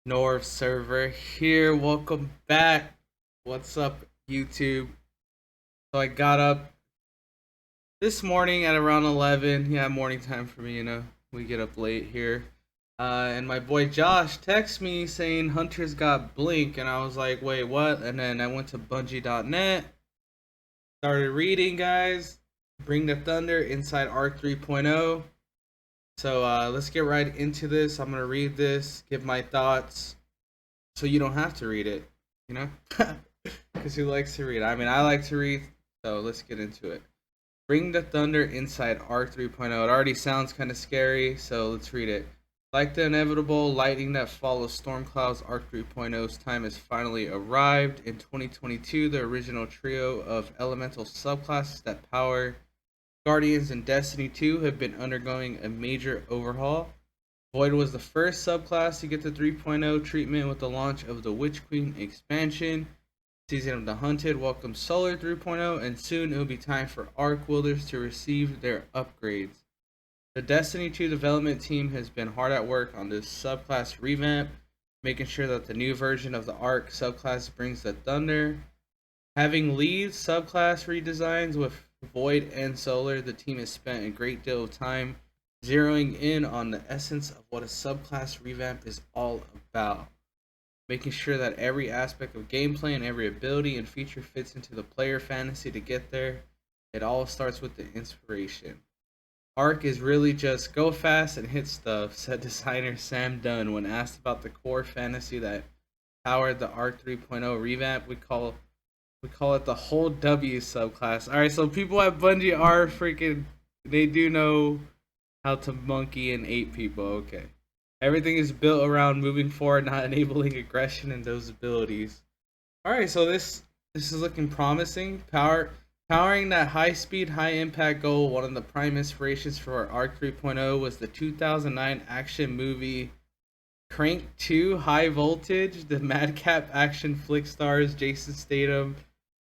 North server here. Welcome back. What's up, YouTube? So I got up this morning at around 11. Yeah, morning time for me, We get up late here. And my boy Josh texted me saying Hunter's got Blink, and I was like, wait, what? And then I went to Bungie.net, started reading, guys. Bring the Thunder inside Arc 3.0. So let's get right into this. I'm gonna read this, give my thoughts, so you don't have to read it, you know? Because who likes to read? I mean, I like to read, so let's get into it. Bring the Thunder inside Arc 3.0. It already sounds kind of scary, so let's read it. Like the inevitable lightning that follows storm clouds, Arc 3.0's time has finally arrived. In 2022, the original trio of elemental subclasses that power Guardians and Destiny 2 have been undergoing a major overhaul. Void was the first subclass to get the 3.0 treatment with the launch of the Witch Queen expansion. Season of the Hunted welcomes Solar 3.0, and soon it will be time for Arc wielders to receive their upgrades. The Destiny 2 development team has been hard at work on this subclass revamp, making sure that the new version of the Arc subclass brings the Thunder. Having lead subclass redesigns with Void and Solar, the team has spent a great deal of time zeroing in on the essence of what a subclass revamp is all about, making sure that every aspect of gameplay and every ability and feature fits into the player fantasy to get there. It all starts with the inspiration. Arc is really just go fast and hit stuff, said designer Sam Dunn when asked about the core fantasy that powered the Arc 3.0 revamp. We call it the whole W subclass. Alright, so people at Bungie are freaking, they do know how to monkey and ape people. Okay. Everything is built around moving forward, not enabling aggression and those abilities. Alright, so this is looking promising. Powering that high speed, high impact goal, one of the prime inspirations for Arc 3.0 was the 2009 action movie Crank 2 High Voltage. The madcap action flick stars Jason Statham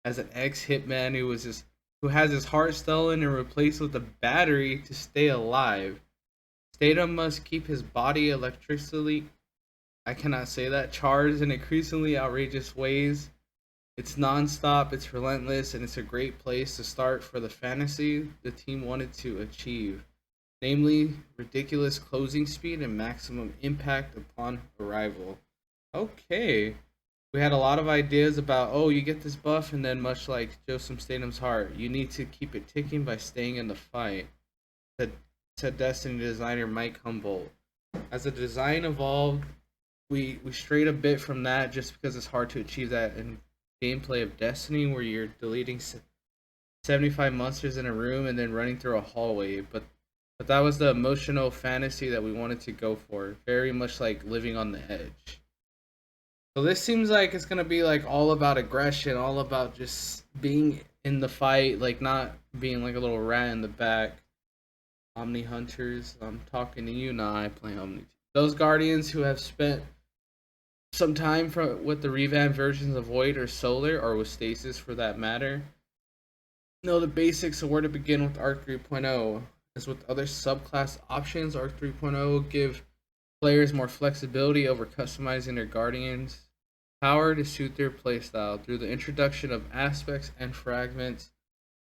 as an ex-hitman who has his heart stolen and replaced with a battery to stay alive. Statham must keep his body electrically, I cannot say that, charged in increasingly outrageous ways. It's non-stop, it's relentless, and it's a great place to start for the fantasy the team wanted to achieve. Namely, ridiculous closing speed and maximum impact upon arrival. Okay. We had a lot of ideas about, you get this buff, and then much like Joseph Statham's heart, you need to keep it ticking by staying in the fight, said Destiny designer Mike Humboldt. As the design evolved, we strayed a bit from that just because it's hard to achieve that in gameplay of Destiny where you're deleting 75 monsters in a room and then running through a hallway, but that was the emotional fantasy that we wanted to go for, very much like living on the edge. So this seems like it's gonna be like all about aggression, all about just being in the fight, like not being like a little rat in the back. Omni Hunters, I'm talking to you now. I play Omni. Those Guardians who have spent some time with the revamped versions of Void or Solar, or with Stasis for that matter, know the basics of where to begin with Arc 3.0. As with other subclass options, Arc 3.0 will give players more flexibility over customizing their Guardians' power to suit their playstyle through the introduction of aspects and fragments.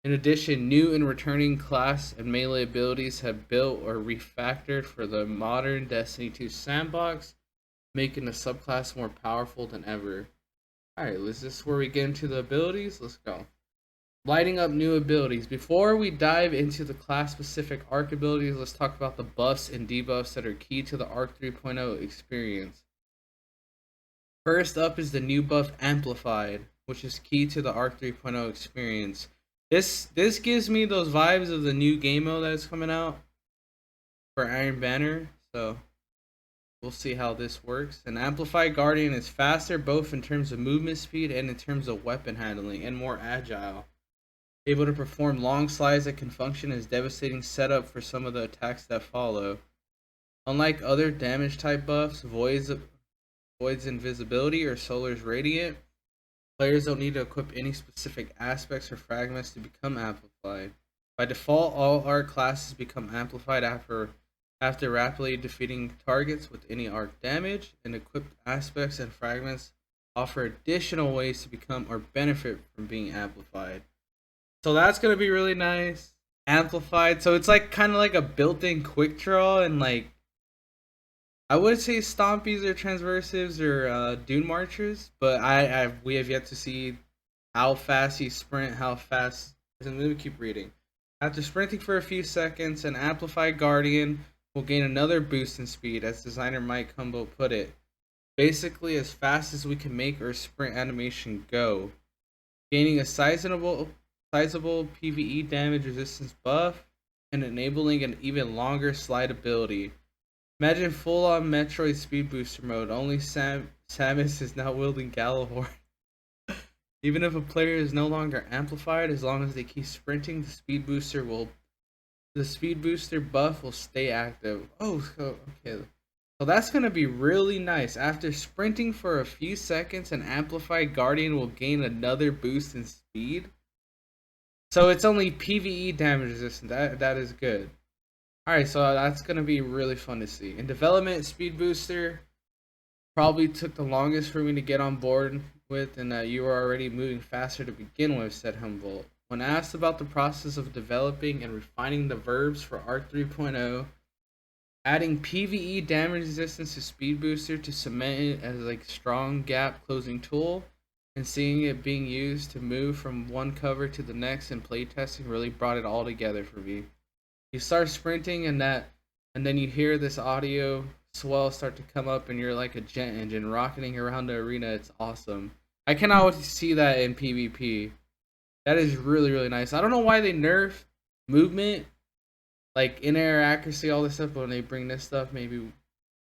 In addition, new and returning class and melee abilities have built or refactored for the modern Destiny 2 sandbox, making the subclass more powerful than ever. Alright, is this where we get into the abilities? Let's go. Lighting up new abilities. Before we dive into the class-specific Arc abilities, let's talk about the buffs and debuffs that are key to the Arc 3.0 experience. First up is the new buff Amplified, which is key to the Arc 3.0 experience. This gives me those vibes of the new game mode that's coming out for Iron Banner, so we'll see how this works. An Amplified Guardian is faster both in terms of movement speed and in terms of weapon handling, and more agile. Able to perform long slides that can function as devastating setup for some of the attacks that follow. Unlike other damage type buffs, Void's invisibility or Solar's radiant, players don't need to equip any specific aspects or fragments to become amplified. By default, all Arc classes become amplified after After rapidly defeating targets with any arc damage, and equipped aspects and fragments offer additional ways to become or benefit from being amplified. So that's gonna be really nice. Amplified, so it's like kind of like a built-in quick draw, and like I would say stompies or transversives or dune marchers, but we have yet to see how fast he sprint, how fast. Let me keep reading. After sprinting for a few seconds, an amplified guardian will gain another boost in speed, as designer Mike Humble put it. Basically, as fast as we can make our sprint animation go, gaining a sizable PvE damage resistance buff, and enabling an even longer slide ability. Imagine full-on Metroid speed booster mode, only Samus is now wielding Galahorn. Even if a player is no longer amplified, as long as they keep sprinting, the speed booster buff will stay active. Oh, okay. So that's gonna be really nice. After sprinting for a few seconds, an amplified guardian will gain another boost in speed. So it's only PvE damage resistant. That is good. Alright, so that's gonna be really fun to see. In development, speed booster probably took the longest for me to get on board with, and you were already moving faster to begin with, said Humboldt. When asked about the process of developing and refining the verbs for Arc 3.0, adding PvE damage resistance to speed booster to cement it as like strong gap closing tool, and seeing it being used to move from one cover to the next in playtesting really brought it all together for me. You start sprinting and then you hear this audio swell start to come up, and you're like a jet engine rocketing around the arena. It's awesome. I cannot wait to see that in PvP. That is really, really nice. I don't know why they nerf movement, like in-air accuracy, all this stuff, but when they bring this stuff, maybe, I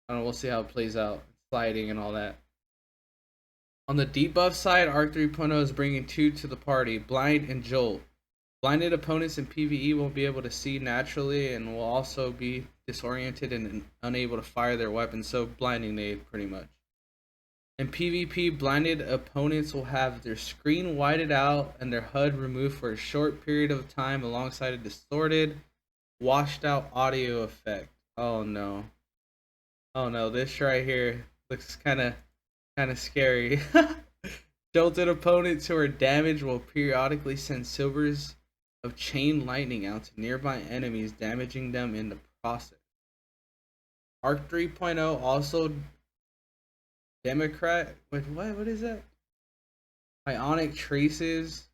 don't know, we'll see how it plays out. Sliding and all that. On the debuff side, Arc 3.0 is bringing two to the party, Blind and Jolt. Blinded opponents in PvE won't be able to see naturally and will also be disoriented and unable to fire their weapons, so blinding nade pretty much. In PvP, blinded opponents will have their screen whited out and their HUD removed for a short period of time alongside a distorted, washed out audio effect. Oh no. Oh no, this right here looks kinda scary. Jolted opponents who are damaged will periodically send silvers of chain lightning out to nearby enemies, damaging them in the process. Arc 3.0 also Democrat. Wait, what is that? Ionic traces.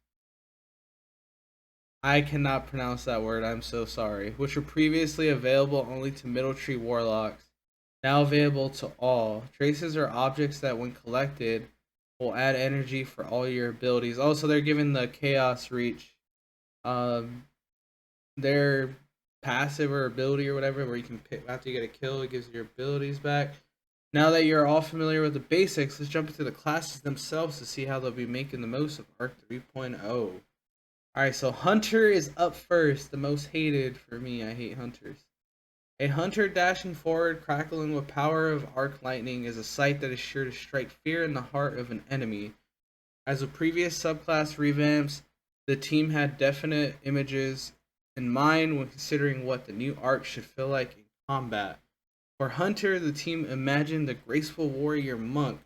I cannot pronounce that word. I'm so sorry. Which were previously available only to middle tree warlocks, now available to all. Traces are objects that, when collected, will add energy for all your abilities. Also, they're given the chaos reach. Their passive or ability or whatever, where you can pick after you get a kill, it gives you your abilities back. Now that you're all familiar with the basics, let's jump into the classes themselves to see how they'll be making the most of Arc 3.0. Alright, so Hunter is up first, the most hated for me. I hate Hunters. A Hunter dashing forward, crackling with power of arc lightning, is a sight that is sure to strike fear in the heart of an enemy. As with previous subclass revamps, the team had definite images in mind when considering what the new arc should feel like in combat. For Hunter, the team imagined the graceful warrior monk,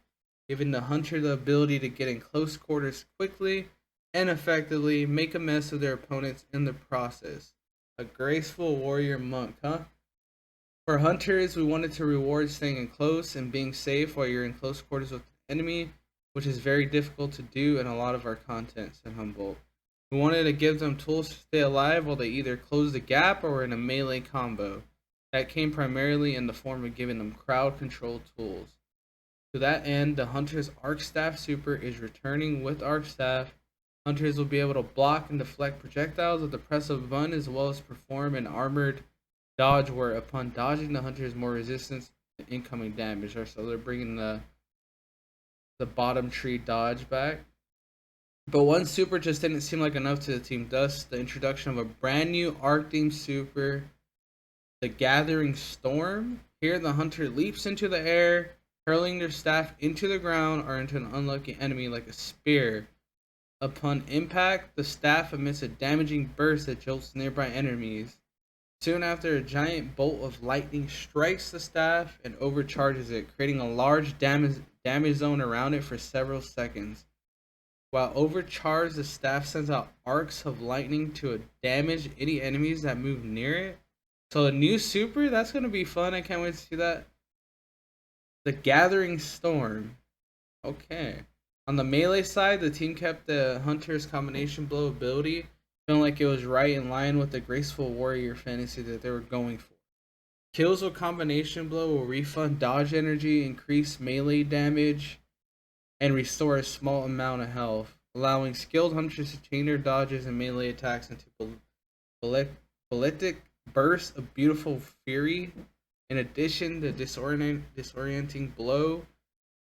giving the Hunter the ability to get in close quarters quickly and effectively, make a mess of their opponents in the process. A graceful warrior monk, huh? For Hunters, we wanted to reward staying in close and being safe while you're in close quarters with the enemy, which is very difficult to do in a lot of our content, said Humboldt. We wanted to give them tools to stay alive while they either close the gap or were in a melee combo. That came primarily in the form of giving them crowd control tools. To that end, the Hunter's Arc Staff Super is returning with Arc Staff. Hunters will be able to block and deflect projectiles with the press of a button, as well as perform an armored dodge where upon dodging the Hunter is more resistance to incoming damage. So they're bringing the bottom tree dodge back. But one super just didn't seem like enough to the team, thus the introduction of a brand new arc themed super, the Gathering Storm. Here the Hunter leaps into the air, hurling their staff into the ground or into an unlucky enemy like a spear. Upon impact, the staff emits a damaging burst that jolts nearby enemies. Soon after, a giant bolt of lightning strikes the staff and overcharges it, creating a large damage zone around it for several seconds. While overcharged, the staff sends out arcs of lightning to damage any enemies that move near it. So a new super, that's gonna be fun. I can't wait to see that. The Gathering Storm. Okay. On the melee side, the team kept the Hunter's combination blow ability, feeling like it was right in line with the graceful warrior fantasy that they were going for. Kills with combination blow will refund dodge energy, increase melee damage, and restore a small amount of health, allowing skilled hunters to chain their dodges and melee attacks into ballistic bursts of beautiful fury. In addition, the disorienting blow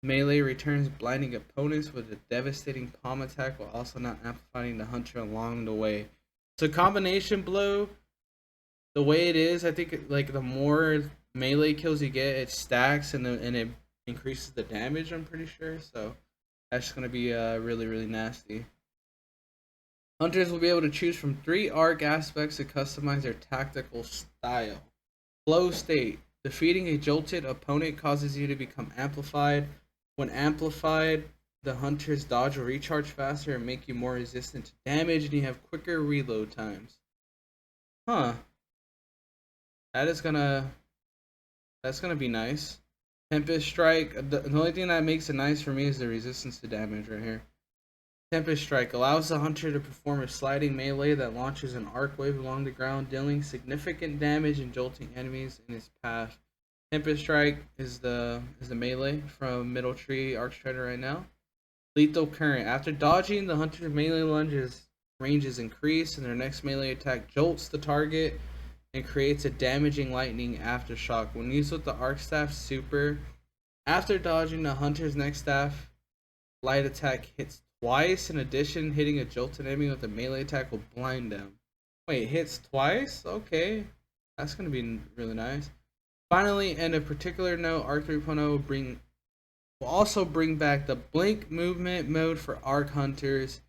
melee returns blinding opponents with a devastating palm attack while also not amplifying the hunter along the way. So combination blow, the way it is, I think like the more melee kills you get, it stacks and it increases the damage. I'm pretty sure. So that's gonna be really nasty. Hunters will be able to choose from 3 arc aspects to customize their tactical style. Flow state. Defeating a jolted opponent causes you to become amplified. When amplified, the hunter's dodge will recharge faster and make you more resistant to damage, and you have quicker reload times. Huh. That's gonna be nice. Tempest Strike. The only thing that makes it nice for me is the resistance to damage right here. Tempest Strike allows the hunter to perform a sliding melee that launches an arc wave along the ground, dealing significant damage and jolting enemies in its path. Tempest Strike is the melee from Middle Tree Archstrider right now. Lethal Current. After dodging, the hunter's melee ranges increase, and their next melee attack jolts the target and creates a damaging lightning aftershock. When used with the Arc Staff super, after dodging, the hunter's next staff light attack hits twice. In addition, hitting a jolted enemy with a melee attack will blind them. Wait, it hits twice? Okay. That's going to be really nice. Finally, and a particular note, Arc 3.0 will also bring back the blink movement mode for Arc Hunters.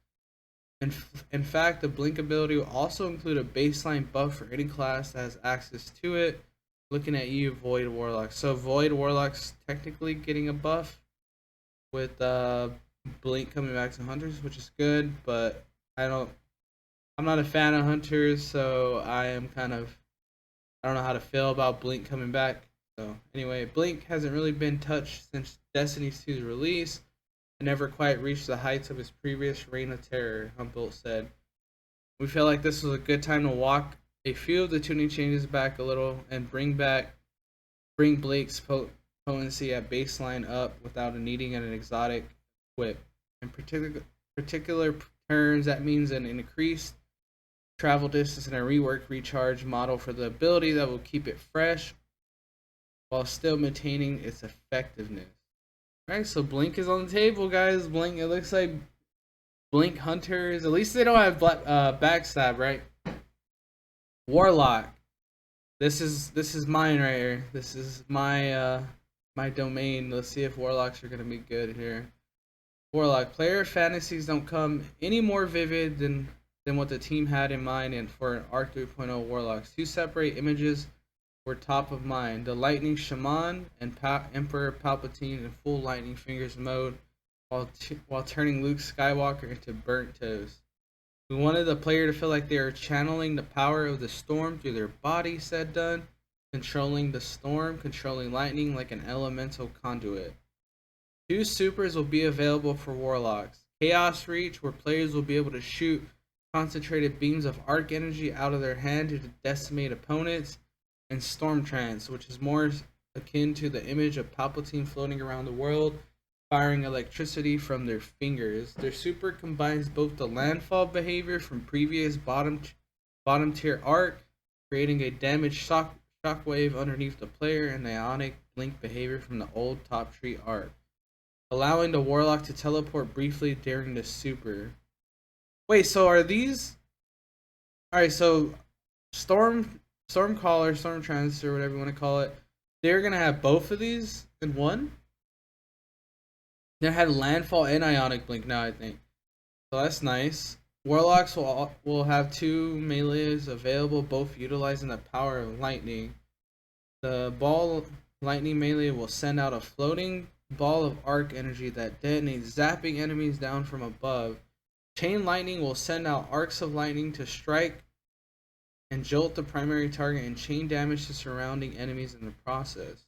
In fact, the blink ability will also include a baseline buff for any class that has access to it. Looking at you, Void Warlock. So Void Warlock's technically getting a buff with blink coming back to Hunters, which is good, but I'm not a fan of Hunters, so I don't know how to feel about blink coming back. So anyway, blink hasn't really been touched since Destiny 2's release and never quite reached the heights of its previous reign of terror, Humboldt said. We feel like this was a good time to walk a few of the tuning changes back a little and bring Blake's potency at baseline up without needing an exotic whip. In particular terms, that means an increased travel distance and a reworked recharge model for the ability that will keep it fresh while still maintaining its effectiveness. Alright, so Blink is on the table, guys. Blink, it looks like Blink Hunters, at least they don't have backstab, right? Warlock. This is mine right here. This is my my domain. Let's see if Warlocks are gonna be good here. Warlock. Player fantasies don't come any more vivid than what the team had in mind, and for an Arc 3.0 Warlocks. 2 separate images were top of mind. The Lightning Shaman and Emperor Palpatine in full Lightning Fingers mode while turning Luke Skywalker into burnt toast. We wanted the player to feel like they are channeling the power of the storm through their body, said Dunn, controlling the storm, controlling lightning like an elemental conduit. 2 supers will be available for Warlocks. Chaos Reach, where players will be able to shoot concentrated beams of arc energy out of their hand to decimate opponents, and Storm Trance, which is more akin to the image of Palpatine floating around the world, firing electricity from their fingers. Their super combines both the landfall behavior from previous bottom tier arc, creating a damage shockwave underneath the player, and the ionic blink behavior from the old top tree arc, allowing the Warlock to teleport briefly during the super. Wait, so are these... Alright, so Stormcaller, Storm Trance, or whatever you want to call it, they're going to have both of these in one? They had Landfall and Ionic Blink now, I think. So that's nice. Warlocks will have two melees available, both utilizing the power of lightning. The ball lightning melee will send out a floating ball of arc energy that detonates, zapping enemies down from above. Chain lightning will send out arcs of lightning to strike and jolt the primary target and chain damage to surrounding enemies in the process.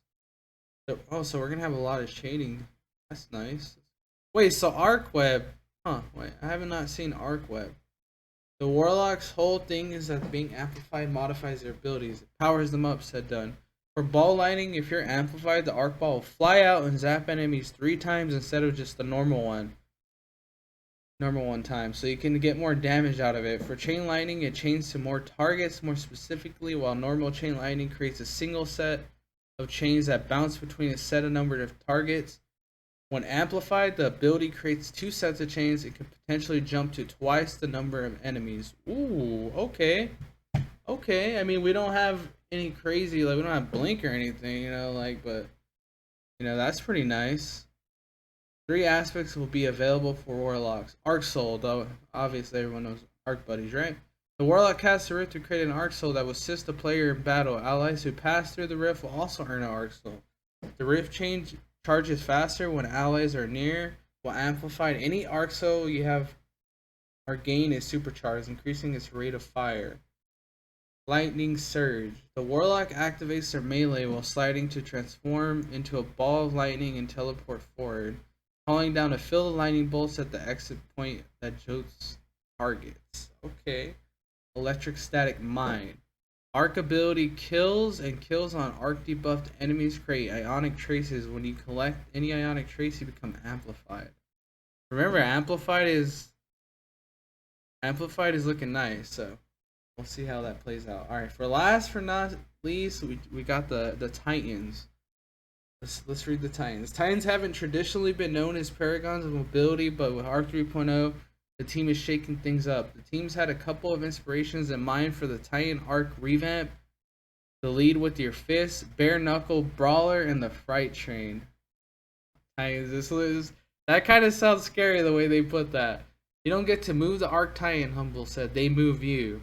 So we're gonna have a lot of chaining. That's nice. Wait, so arc web? Huh? Wait, I have not seen arc web. The warlock's whole thing is that being amplified modifies their abilities. It powers them up. Said done. For ball lightning, if you're amplified, the arc ball will fly out and zap enemies 3 times instead of just the normal one time, so you can get more damage out of it. For chain lightning, it chains to more targets more specifically, while normal chain lightning creates a single set of chains that bounce between a set of number of targets. When amplified, the ability creates 2 sets of chains. It can potentially jump to twice the number of enemies. Ooh, okay. Okay, I mean, we don't have any crazy, like, we don't have blink or anything, you know, like, but, you know, that's pretty nice. 3 aspects will be available for warlocks. Arc Soul, though, obviously everyone knows Arc Buddies, right? The warlock casts a rift to create an Arc Soul that will assist the player in battle. Allies who pass through the rift will also earn an Arc Soul. The rift charges faster when allies are near. While amplified, any Arc Soul you have or gain is supercharged, increasing its rate of fire. Lightning Surge. The warlock activates their melee while sliding to transform into a ball of lightning and teleport forward, calling down to fill the lightning bolts at the exit point that jolts targets. Okay. Electric Static Mine. Arc ability kills on arc debuffed enemies create ionic traces. When you collect any ionic trace, you become amplified. Remember, amplified is looking nice, so we'll see how that plays out. Alright, for last but not least, we got the Titans. Let's read the Titans. Titans haven't traditionally been known as paragons of mobility, but with Arc 3.0, the team is shaking things up. The team's had a couple of inspirations in mind for the Titan Arc revamp: the lead with your fists, bare knuckle brawler, and the fright train. Titans, that kind of sounds scary the way they put that. You don't get to move the Arc Titan, Humble said. They move you.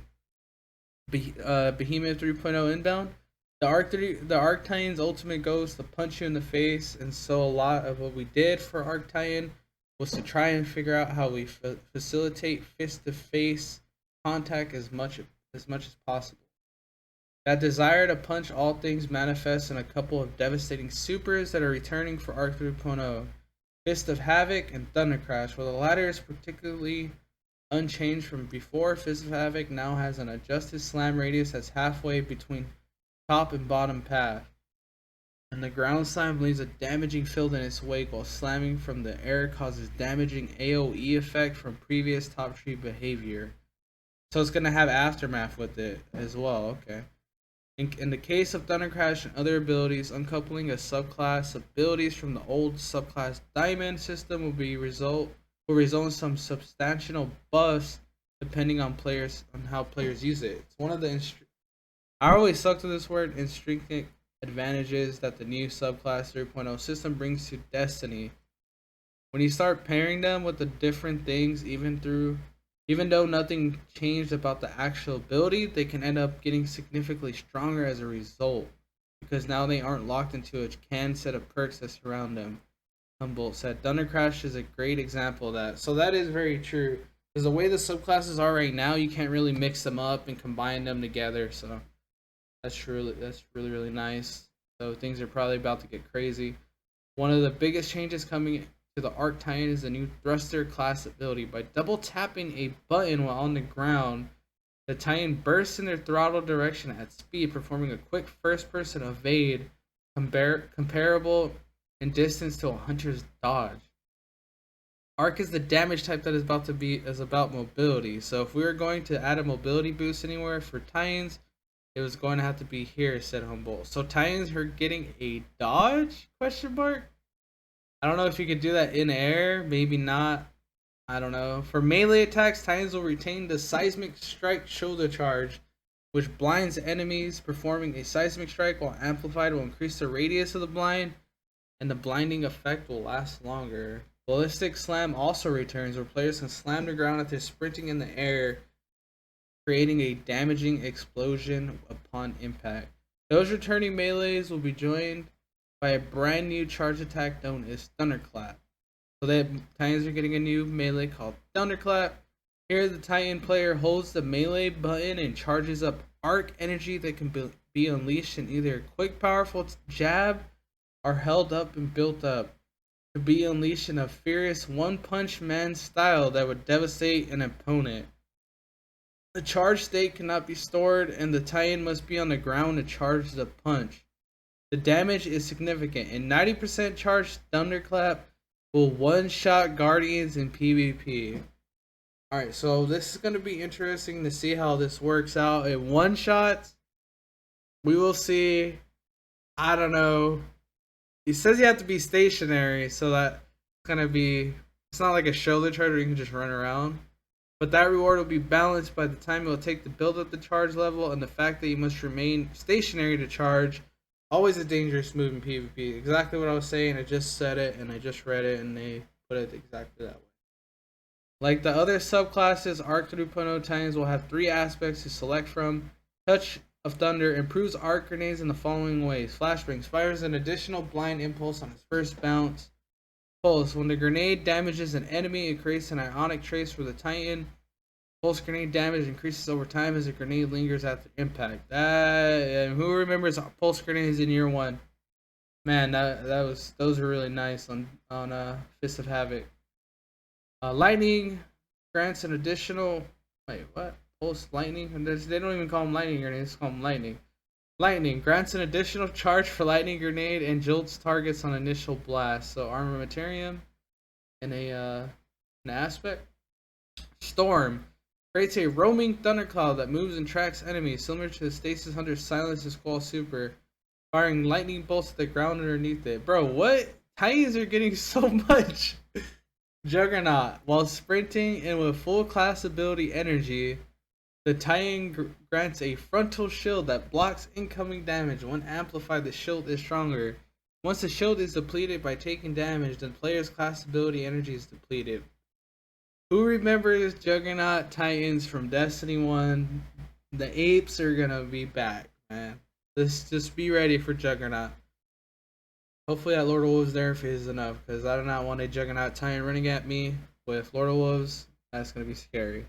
Behemoth 3.0 inbound. The Arc Titan's ultimate goal is to punch you in the face, and so a lot of what we did for Arc Titan was to try and figure out how we facilitate fist-to-face contact as much as possible. That desire to punch all things manifests in a couple of devastating supers that are returning for Arc 3.0. Fist of Havoc and Thunderclash. While the latter is particularly unchanged from before, Fist of Havoc now has an adjusted slam radius that's halfway between top and bottom path, and the ground slam leaves a damaging field in its wake, while slamming from the air causes damaging AoE effect from previous top tree behavior. So it's gonna have aftermath with it as well. Okay. In the case of Thundercrash and other abilities, uncoupling a subclass abilities from the old subclass Diamond system will result in some substantial buffs depending on how players use it. It's one of the I always suck to this word, intrinsic advantages that the new subclass 3.0 system brings to Destiny. When you start pairing them with the different things, even though nothing changed about the actual ability, they can end up getting significantly stronger as a result, because now they aren't locked into a canned set of perks that surround them. Humboldt said Thundercrash is a great example of that. So that is very true, because the way the subclasses are right now, you can't really mix them up and combine them together. So that's really nice. So things are probably about to get crazy. One of the biggest changes coming to the Arc Titan is the new Thruster class ability. By double tapping a button while on the ground, the Titan bursts in their throttle direction at speed, performing a quick first-person evade comparable in distance to a hunter's dodge. Arc is the damage type that is about mobility. So if we were going to add a mobility boost anywhere for Titans, it was going to have to be here, said Humboldt. So Titans are getting a dodge? Question mark. I don't know if you could do that in air. Maybe not. I don't know. For melee attacks, Titans will retain the Seismic Strike shoulder charge, which blinds enemies. Performing a Seismic Strike while amplified will increase the radius of the blind, and the blinding effect will last longer. Ballistic Slam also returns, where players can slam the ground after sprinting in the air, creating a damaging explosion upon impact. Those returning melees will be joined by a brand new charge attack known as Thunderclap. So that Titans are getting a new melee called Thunderclap. Here, the Titan player holds the melee button and charges up arc energy that can be unleashed in either a quick, powerful jab or held up and built up to be unleashed in a furious one-punch man style that would devastate an opponent. The charge state cannot be stored, and the Titan must be on the ground to charge the punch. The damage is significant, and 90% charged Thunderclap will one-shot Guardians in PvP. Alright, so this is going to be interesting to see how this works out. In one-shots, we will see, I don't know. He says you have to be stationary, so that's going to be, it's not like a shoulder charge where you can just run around. But that reward will be balanced by the time it will take to build up the charge level and the fact that you must remain stationary to charge. Always a dangerous move in PvP. Exactly what I was saying. I just said it and I just read it and they put it exactly that way. Like the other subclasses, Arc 3.0 Titans will have 3 aspects to select from. Touch of Thunder improves arc grenades in the following ways. Flashbangs fires an additional blind impulse on its first bounce. Pulse. When the grenade damages an enemy, it creates an ionic trace for the Titan. Pulse grenade damage increases over time as the grenade lingers after impact. Who remembers pulse grenades in year 1? Man, those are really nice on Fist of Havoc. Lightning grants an additional. Wait, what? Pulse lightning? They don't even call them lightning grenades. They call them lightning. Lightning grants an additional charge for lightning grenade and jolts targets on initial blast. So armamentarium and an aspect. Storm creates a roaming thundercloud that moves and tracks enemies, similar to the Stasis Hunter's Silence and Squall Super, firing lightning bolts at the ground underneath it. Bro, what? Titans are getting so much. Juggernaut. While sprinting and with full class ability energy, the Titan grants a frontal shield that blocks incoming damage. When amplified, the shield is stronger. Once the shield is depleted by taking damage, then player's class ability energy is depleted. Who remembers Juggernaut Titans from Destiny 1? The apes are gonna be back, man. Just be ready for Juggernaut. Hopefully that Lord of Wolves there is enough, because I do not want a Juggernaut Titan running at me with Lord of Wolves. That's gonna be scary.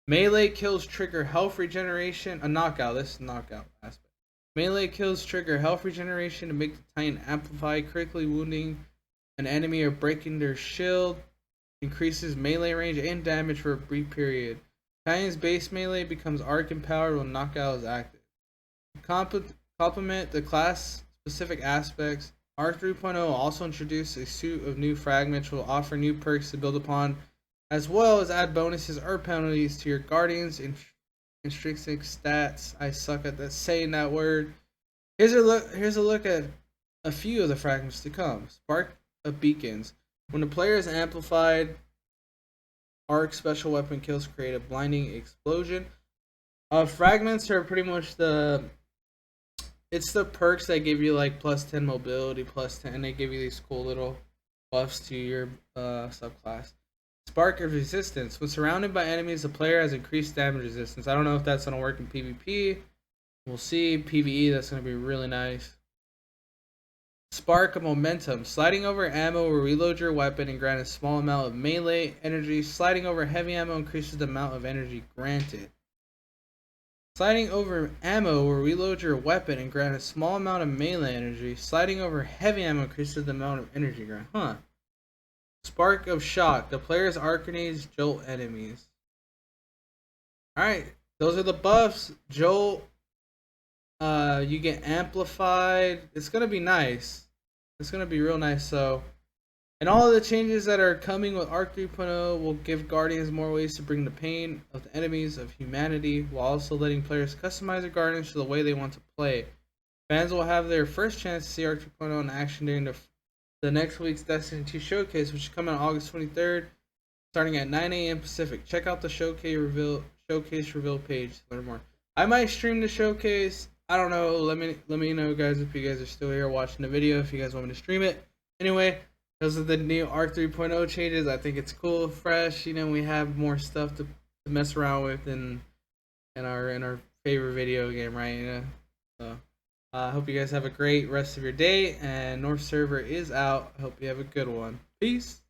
Melee kills trigger health regeneration. A knockout. This is knockout aspect. Melee kills trigger health regeneration to make the Titan amplify, critically wounding an enemy or breaking their shield. Increases melee range and damage for a brief period. Titan's base melee becomes arc empowered when knockout is active. Complement the class specific aspects. Arc 3.0 also introduced a suite of new fragments which will offer new perks to build upon, as well as add bonuses or penalties to your Guardians' intrinsic stats. I suck at that saying that word. Here's a look at a few of the fragments to come. Spark of Beacons. When the player is amplified, arc special weapon kills create a blinding explosion. Fragments are pretty much it's the perks that give you like plus 10 mobility, plus 10, and they give you these cool little buffs to your subclass. Spark of Resistance. When surrounded by enemies, the player has increased damage resistance. I don't know if that's going to work in PvP. We'll see. PvE, that's going to be really nice. Spark of Momentum. Sliding over ammo will reload your weapon and grant a small amount of melee energy. Sliding over heavy ammo increases the amount of energy granted. Sliding over ammo will reload your weapon and grant a small amount of melee energy. Sliding over heavy ammo increases the amount of energy granted. Huh. Spark of Shock. The player's arc grenades jolt enemies. Alright, those are the buffs. Jolt. You get amplified. It's gonna be nice. It's gonna be real nice. So, and all of the changes that are coming with Arc 3.0 will give Guardians more ways to bring the pain of the enemies of humanity, while also letting players customize their Guardians to the way they want to play. Fans will have their first chance to see Arc 3.0 in action during the next week's Destiny 2 showcase, which is coming on August 23rd, starting at 9 a.m. Pacific. Check out the showcase reveal page to learn more. I might stream the showcase. I don't know. Let me know, guys, if you guys are still here watching the video, if you guys want me to stream it. Anyway, because of the new Arc 3.0 changes. I think it's cool, fresh. You know, we have more stuff to mess around with in our favorite video game, right? You know, so I hope you guys have a great rest of your day. And North server is out. I hope you have a good one. Peace.